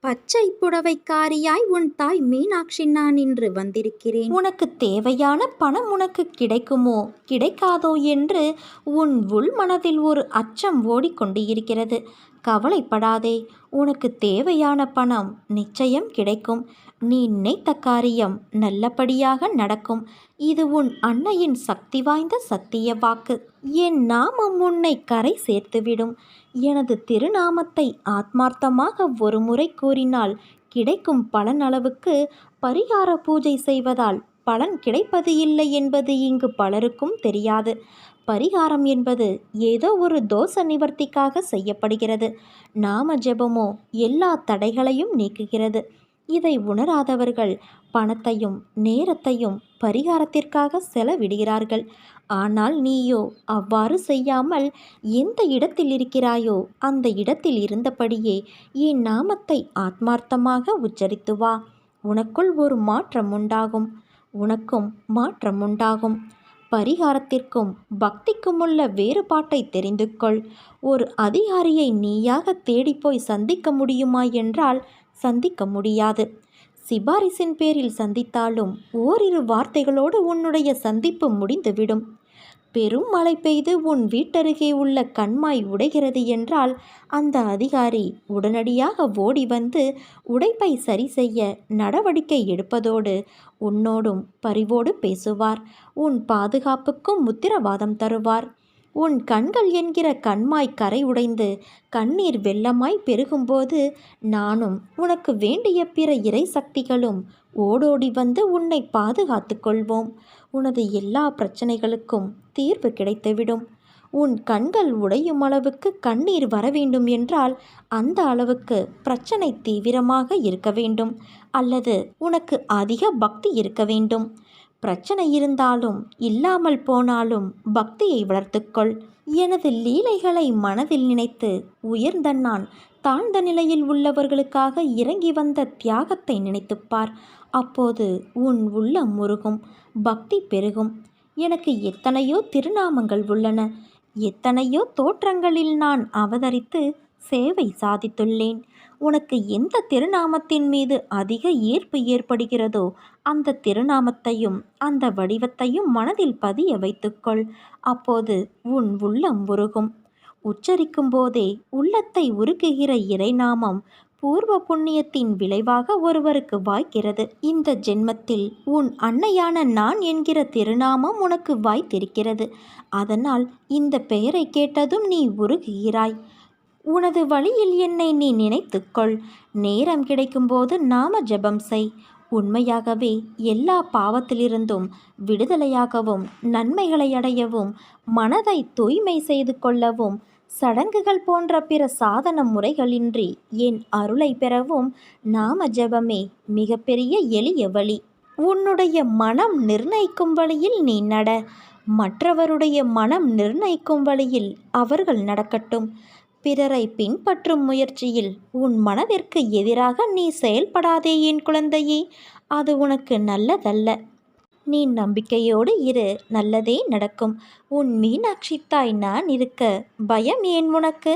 பச்சை புடவைக்காரியாய் உன் தாய் மீனாட்சி நான் இன்று வந்திருக்கிறேன். உனக்கு தேவையான பணம் உனக்கு கிடைக்குமோ கிடைக்காதோ என்று உன் உள் மனதில் ஒரு அச்சம் ஓடிக்கொண்டு இருக்கிறது. கவலைப்படாதே, உனக்கு தேவையான பணம் நிச்சயம் கிடைக்கும். நீ நினைத்த காரியம் நல்லபடியாக நடக்கும். இது உன் அன்னையின் சக்தி வாய்ந்த சத்திய வாக்கு. என் நாமம் உன்னை கரை சேர்த்துவிடும். எனது திருநாமத்தை ஆத்மார்த்தமாக ஒரு முறை கூறினால் கிடைக்கும் பலன் அளவுக்கு பரிகார பூஜை செய்வதால் பலன் கிடைப்பது இல்லை என்பது இங்கு பலருக்கும் தெரியாது. பரிகாரம் என்பது ஏதோ ஒரு தோஷ நிவர்த்திக்காக செய்யப்படுகிறது. நாம ஜெபமோ எல்லா தடைகளையும் நீக்குகிறது. இதை உணராதவர்கள் பணத்தையும் நேரத்தையும் பரிகாரத்திற்காக செலவிடுகிறார்கள். ஆனால் நீயோ அவ்வாறு செய்யாமல் எந்த இடத்தில் இருக்கிறாயோ அந்த இடத்தில் இருந்தபடியே என் நாமத்தை ஆத்மார்த்தமாக உச்சரித்து வா. உனக்குள் ஒரு மாற்றம் உண்டாகும். உனக்கும் மாற்றம் உண்டாகும். பரிகாரத்திற்கும் பக்திக்கும் உள்ள வேறுபாட்டை தெரிந்து கொள். ஒரு அதிகாரியை நீயாக தேடிப்போய் சந்திக்க முடியுமா என்றால் சந்திக்க முடியாது. சிபாரிசின் பேரில் சந்தித்தாலும் ஓரிரு வார்த்தைகளோடு உன்னுடைய சந்திப்பு முடிந்துவிடும். பெரும் மழை பெய்து உன் வீட்டருகே உள்ள கண்மாய் உடைகிறது என்றால் அந்த அதிகாரி உடனடியாக ஓடி வந்து உடைப்பை சரி செய்ய நடவடிக்கை எடுப்பதோடு உன்னோடும் பரிவோடு பேசுவார். உன் பாதுகாப்புக்கும் உத்தரவாதம் தருவார். உன் கண்கள் என்கிற கண்மாய் கரை உடைந்து கண்ணீர் வெள்ளமாய் பெருகும்போது நானும் உனக்கு வேண்டிய பிற இறை சக்திகளும் ஓடோடி வந்து உன்னை பாதுகாத்து கொள்வோம். உனது எல்லா பிரச்சனைகளுக்கும் தீர்வு கிடைத்துவிடும். உன் கண்கள் உடையும் அளவுக்கு கண்ணீர் வர வேண்டும் என்றால் அந்த அளவுக்கு பிரச்சனை தீவிரமாக இருக்க வேண்டும், அல்லது உனக்கு அதிக பக்தி இருக்க வேண்டும். பிரச்சனை இருந்தாலும் இல்லாமல் போனாலும் பக்தியை வளர்த்துக்கொள். எனது லீலைகளை மனதில் நினைத்து உயர்ந்த நான் தாழ்ந்த நிலையில் உள்ளவர்களுக்காக இறங்கி வந்த தியாகத்தை நினைத்துப்பார். அப்போது உன் உள்ளம் முருகும், பக்தி பெருகும். எனக்கு எத்தனையோ திருநாமங்கள் உள்ளன. எத்தனையோ தோற்றங்களில் நான் அவதரித்து சேவை சாதித்துள்ளேன். உனக்கு எந்த திருநாமத்தின் மீது அதிக ஈர்ப்பு ஏற்படுகிறதோ அந்த திருநாமத்தையும் அந்த வடிவத்தையும் மனதில் பதிய வைத்துக்கொள். அப்போது உன் உள்ளம் உருகும். உச்சரிக்கும் போதே உள்ளத்தை உருக்குகிற இறைநாமம் பூர்வ புண்ணியத்தின் விளைவாக ஒருவருக்கு வாய்க்கிறது. இந்த ஜென்மத்தில் உன் அன்னையான நான் என்கிற திருநாமம் உனக்கு வாய்த்திருக்கிறது. அதனால் இந்த பெயரை கேட்டதும் நீ உருகுகிறாய். உனது வழியில் என்னை நீ நினைத்துக்கொள். நேரம் கிடைக்கும்போது நாம ஜெபம் செய். உண்மையாகவே எல்லா பாவத்திலிருந்தும் விடுதலையாகவும் நன்மைகளை அடையவும் மனதை தூய்மை செய்து கொள்ளவும் சடங்குகள் போன்ற பிற சாதன முறைகளின்றி என் அருளை பெறவும் நாம ஜெபமே மிகப்பெரிய எளிய வழி. உன்னுடைய மனம் நிர்ணயிக்கும் வழியில் நீ நட. மற்றவருடைய மனம் நிர்ணயிக்கும் வழியில் அவர்கள் நடக்கட்டும். பிறரை பின்பற்றும் முயற்சியில் உன் மனதிற்கு எதிராக நீ செயல்படாதே என் குழந்தையே. அது உனக்கு நல்லதல்ல. நீ நம்பிக்கையோடு இரு, நல்லதே நடக்கும். உன் மீனாட்சி தாய் நான் இருக்க பயம் ஏன் உனக்கு?